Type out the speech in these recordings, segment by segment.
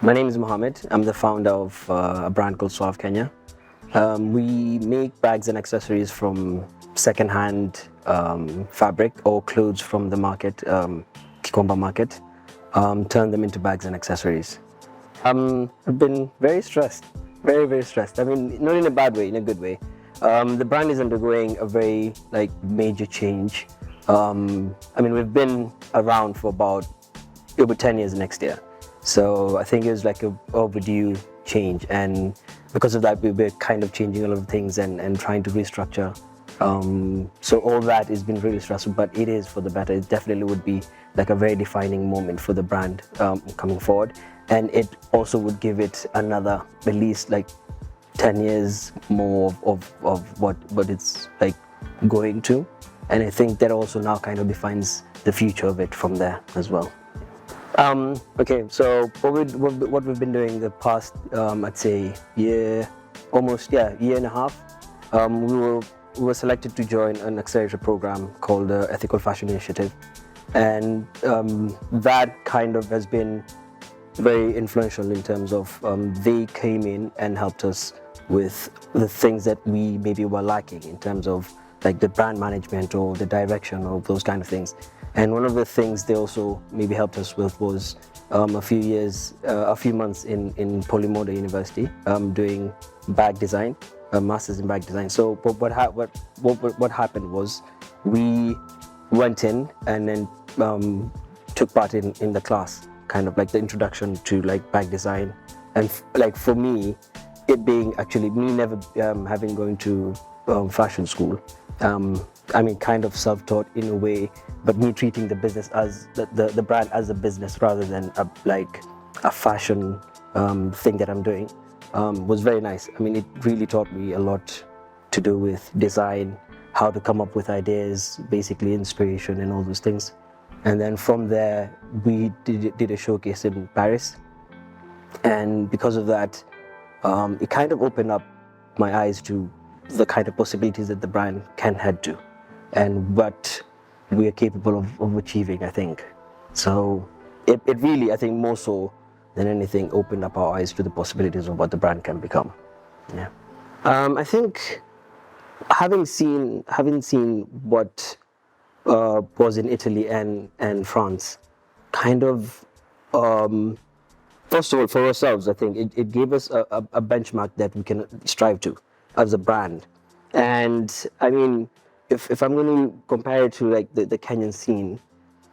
My name is Mohamed. I'm the founder of a brand called Suave Kenya. We make bags and accessories from second-hand fabric or clothes from the market, Gikomba Market, turn them into bags and accessories. I've been very stressed, very stressed. I mean, not in a bad way, in a good way. The brand is undergoing a very major change. I mean, we've been around for about over 10 years next year. So I think it was like an overdue change, and because of that, we're kind of changing a lot of things and trying to restructure. So all that has been really stressful, but it is for the better. It definitely would be like a very defining moment for the brand coming forward, and it also would give it another at least like 10 years more of what it's like going to, and I think that also now kind of defines the future of it from there as well. Okay, so what we've been doing the past, I'd say year and a half. We were selected to join an accelerator program called the Ethical Fashion Initiative, and that kind of has been very influential in terms of they came in and helped us with the things that we maybe were lacking in terms of like the brand management or the direction or those kind of things. And one of the things they also maybe helped us with was a few months in Polymoda University doing bag design, a master's in bag design. So what happened was we went in and then took part in the class, kind of like the introduction to like bag design. And like for me, it being actually me never having going to fashion school, I mean, kind of self-taught in a way, but me treating the business as the brand as a business rather than a fashion thing that I'm doing was very nice. I mean, it really taught me a lot to do with design, how to come up with ideas, basically inspiration and all those things. And then from there, we did a showcase in Paris, and because of that, it kind of opened up my eyes to the kind of possibilities that the brand can head to and what we are capable of achieving, I think. So it really, I think more so than anything, opened up our eyes to the possibilities of what the brand can become. Yeah. I think having seen what was in Italy and France, kind of first of all, for ourselves, I think it gave us a benchmark that we can strive to as a brand. And I mean, if I'm going to compare it to like the Kenyan scene,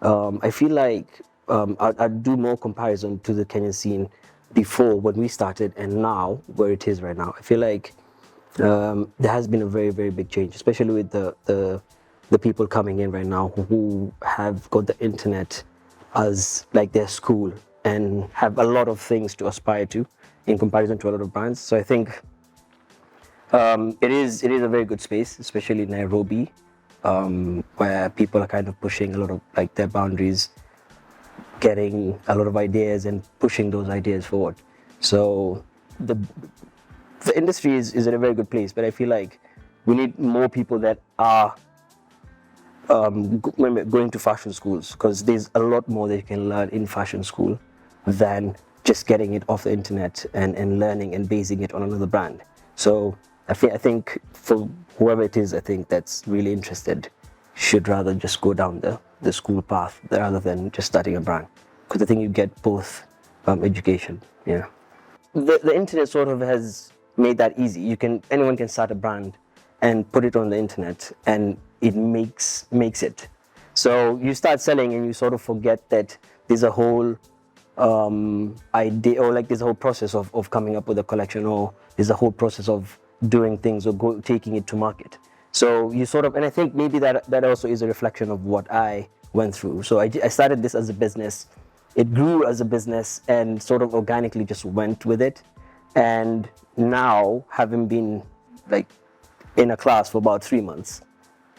I feel like I'd do more comparison to the Kenyan scene before when we started and now where it is right now. I feel like there has been a very big change, especially with the people coming in right now who have got the internet as like their school and have a lot of things to aspire to in comparison to a lot of brands. So I think it is a very good space, especially in Nairobi, where people are kind of pushing a lot of like their boundaries, getting a lot of ideas and pushing those ideas forward. So the industry is in a very good place, but I feel like we need more people that are going to fashion schools, because there's a lot more that you can learn in fashion school than just getting it off the internet and learning and basing it on another brand. So I think for whoever it is, I think that's really interested should rather just go down the school path rather than just starting a brand, because I think you get both education. Yeah, the internet sort of has made that easy. Anyone can start a brand and put it on the internet, and it makes it. So you start selling and you sort of forget that there's a whole idea, or like there's a whole process of coming up with a collection, or there's a whole process of doing things or taking it to market. So you sort of, and I think maybe that also is a reflection of what I went through. So I started this as a business. It grew as a business and sort of organically just went with it. And now, having been like in a class for about 3 months,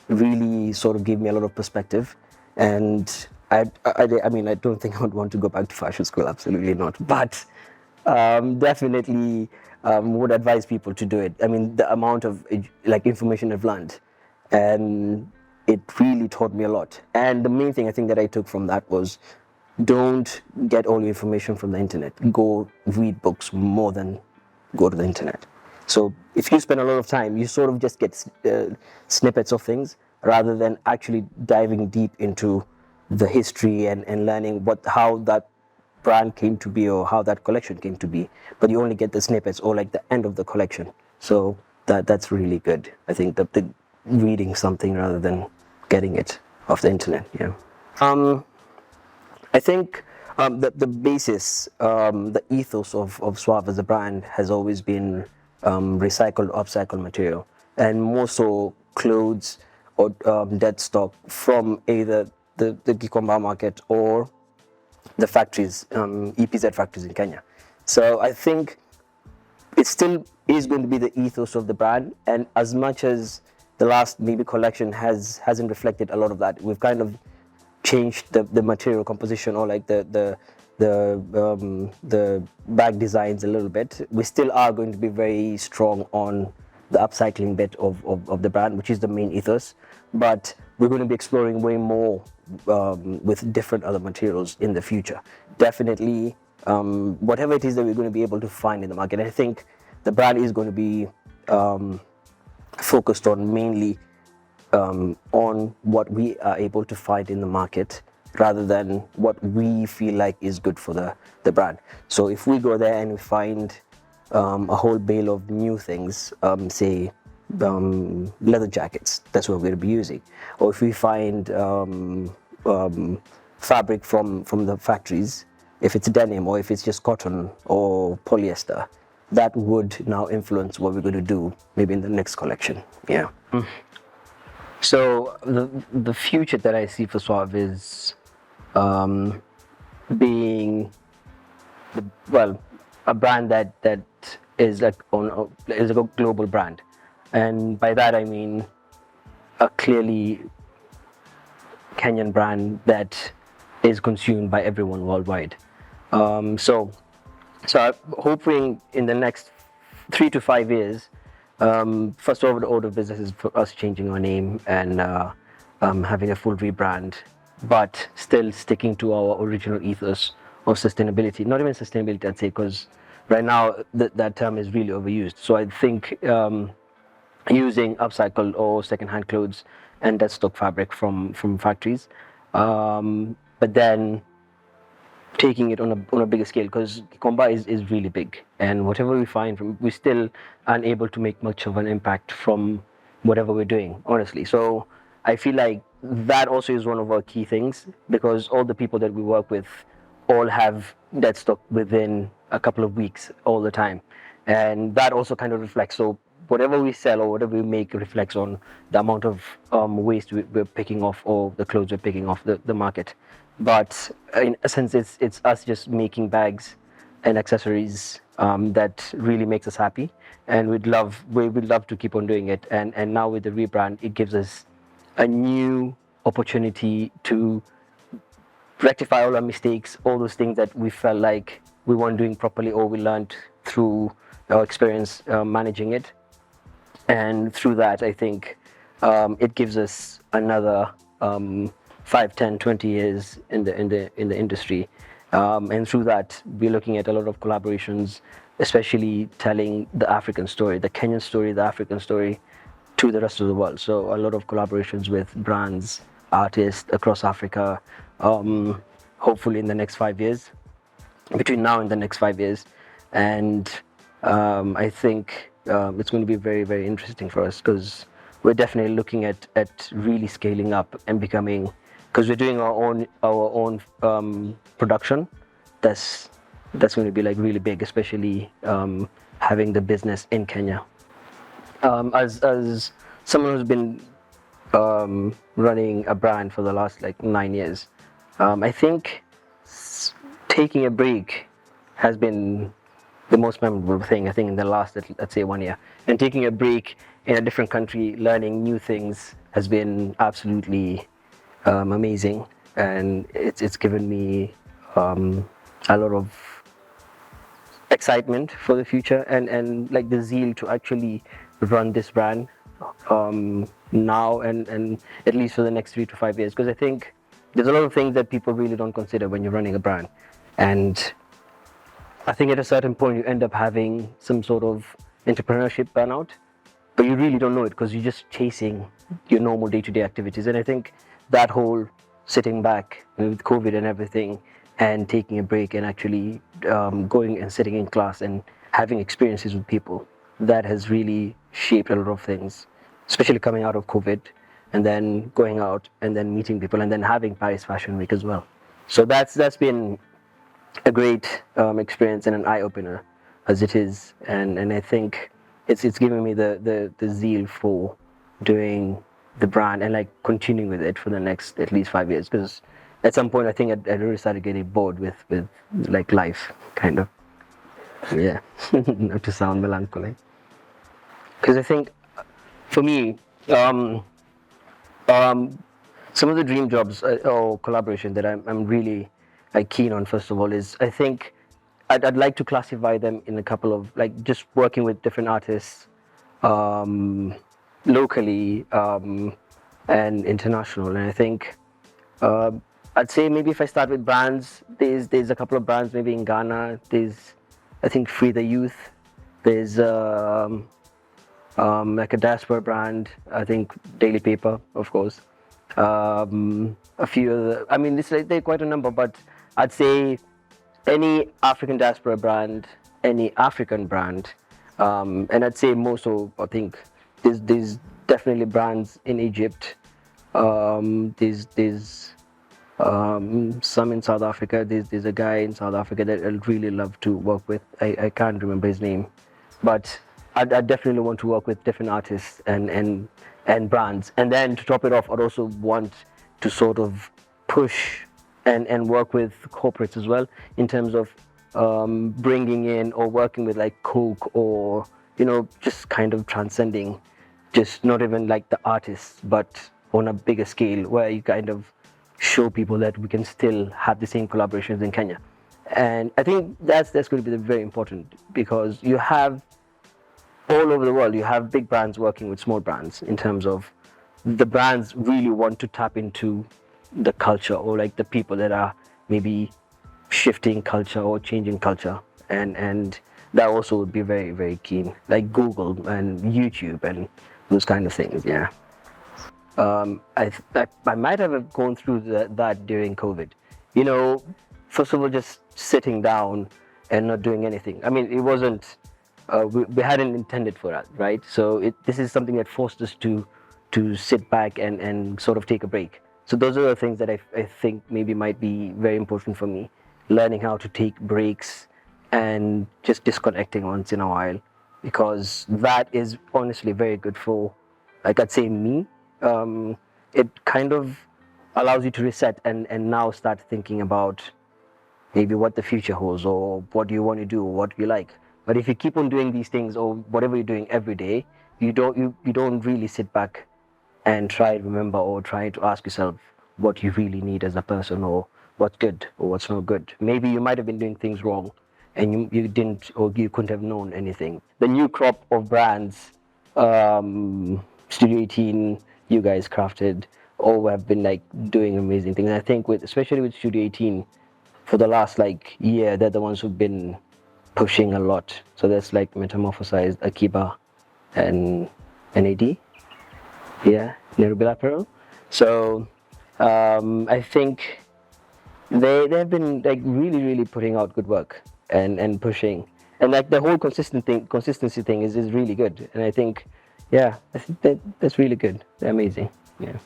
really sort of gave me a lot of perspective. And I mean, I don't think I would want to go back to fashion school, absolutely not. But definitely would advise people to do it. I mean, the amount of like information I've learned, and it really taught me a lot. And the main thing I think that I took from that was don't get all your information from the internet. Go read books more than go to the internet. So if you spend a lot of time, you sort of just get snippets of things rather than actually diving deep into the history and learning how that brand came to be or how that collection came to be. But you only get the snippets or like the end of the collection. So that's really good. I think that the reading something rather than getting it off the internet. Yeah. I think the basis, the ethos of Suave as a brand has always been recycled, upcycled material, and more so clothes or dead stock from either the Gikomba Market or the factories, EPZ factories in Kenya. So I think it still is going to be the ethos of the brand, and as much as the last maybe collection hasn't reflected a lot of that, we've kind of changed the material composition or like the bag designs a little bit. We still are going to be very strong on the upcycling bit of the brand, which is the main ethos, but we're going to be exploring way more with different other materials in the future. Definitely, whatever it is that we're going to be able to find in the market. I think the brand is going to be focused on mainly on what we are able to find in the market rather than what we feel like is good for the brand. So if we go there and we find a whole bale of new things, say leather jackets, that's what we're going to be using. Or if we find fabric from the factories, if it's denim or if it's just cotton or polyester, that would now influence what we're going to do maybe in the next collection. Yeah. So the future that I see for Suave is being a brand that is is a global brand, and by that I mean a clearly Kenyan brand that is consumed by everyone worldwide. So I'm hoping in the next 3 to 5 years, first of all, the order of business is for us changing our name and having a full rebrand, but still sticking to our original ethos of sustainability. Not even sustainability, I'd say, because right now that term is really overused. So I think using upcycled or second-hand clothes and dead stock fabric from factories, but then taking it on a bigger scale, because Gikomba is really big, and whatever we find from, we still aren't able to make much of an impact from whatever we're doing, honestly. So I feel like that also is one of our key things, because all the people that we work with all have dead stock within a couple of weeks all the time, and that also kind of reflects. So whatever we sell or whatever we make reflects on the amount of waste we're picking off or the clothes we're picking off the market. But in essence, it's us just making bags and accessories that really makes us happy, and we'd love to keep on doing it. And now with the rebrand, it gives us a new opportunity to rectify all our mistakes, all those things that we felt like we weren't doing properly or we learned through our experience managing it. And through that, I think it gives us another 5, 10, 20 years in the industry, and through that we're looking at a lot of collaborations, especially telling the African story, the Kenyan story, the African story to the rest of the world. So a lot of collaborations with brands, artists across Africa, hopefully in the next 5 years, between now and the next 5 years. And I think it's going to be very, very interesting for us, because we're definitely looking at really scaling up and becoming, because we're doing our own production. That's going to be like really big, especially having the business in Kenya. As someone who's been running a brand for the last like 9 years, I think taking a break has been the most memorable thing, I think, in the last, let's say, 1 year. And taking a break in a different country, learning new things, has been absolutely amazing. And it's given me a lot of excitement for the future, and like the zeal to actually run this brand now and at least for the next 3 to 5 years. Because I think there's a lot of things that people really don't consider when you're running a brand, and I think at a certain point you end up having some sort of entrepreneurship burnout, but you really don't know it because you're just chasing your normal day-to-day activities. And I think that whole sitting back with COVID and everything, and taking a break and actually going and sitting in class and having experiences with people, that has really shaped a lot of things, especially coming out of COVID and then going out and then meeting people and then having Paris Fashion Week as well. So that's been a great experience and an eye-opener as it is, and I think it's given me the zeal for doing the brand and like continuing with it for the next at least 5 years, because at some point I think I really started getting bored with like life, kind of. Yeah. Not to sound melancholy, because I think for me some of the dream jobs or collaboration that I'm really like keen on, first of all, is I think I'd like to classify them in a couple of, like, just working with different artists locally and international. And I think I'd say maybe if I start with brands, there's a couple of brands maybe in Ghana. There's, I think, Free the Youth. There's like a diaspora brand, I think Daily Paper, of course. A few other, I mean, there are quite a number, but I'd say any African diaspora brand, any African brand, and I'd say more so, I think there's definitely brands in Egypt, there's some in South Africa. There's a guy in South Africa that I'd really love to work with. I can't remember his name, but I definitely want to work with different artists and brands. And then to top it off, I'd also want to sort of push and work with corporates as well, in terms of bringing in or working with like Coke, or just kind of transcending, just not even like the artists, but on a bigger scale, where you kind of show people that we can still have the same collaborations in Kenya. And I think that's going to be very important, because you have all over the world, you have big brands working with small brands, in terms of the brands really want to tap into the culture, or like the people that are maybe shifting culture or changing culture, and that also would be very, very keen, like Google and YouTube and those kind of things. Yeah. I might have gone through that during COVID. First of all, just sitting down and not doing anything. I mean, it wasn't. We hadn't intended for that, right? So this is something that forced us to sit back and sort of take a break. So those are the things that I think maybe might be very important for me, learning how to take breaks and just disconnecting once in a while, because that is honestly very good for, like, I'd say, me. It kind of allows you to reset and now start thinking about maybe what the future holds, or what do you want to do, or what you like. But if you keep on doing these things, or whatever you're doing every day, you don't really sit back and try to remember, or try to ask yourself what you really need as a person, or what's good or what's not good. Maybe you might have been doing things wrong and you didn't, or you couldn't have known anything. The new crop of brands, Studio 18, you guys crafted, all have been like doing amazing things. And I think especially with Studio 18, for the last like year, they're the ones who've been pushing a lot. So that's like Metamorphosized, Akiba, and NAD. Yeah, Nairobi Apparel. So I think they've been like really, really putting out good work and pushing, and like the whole consistency thing is really good. And I think, yeah, I think that's really good. They're amazing. Yeah.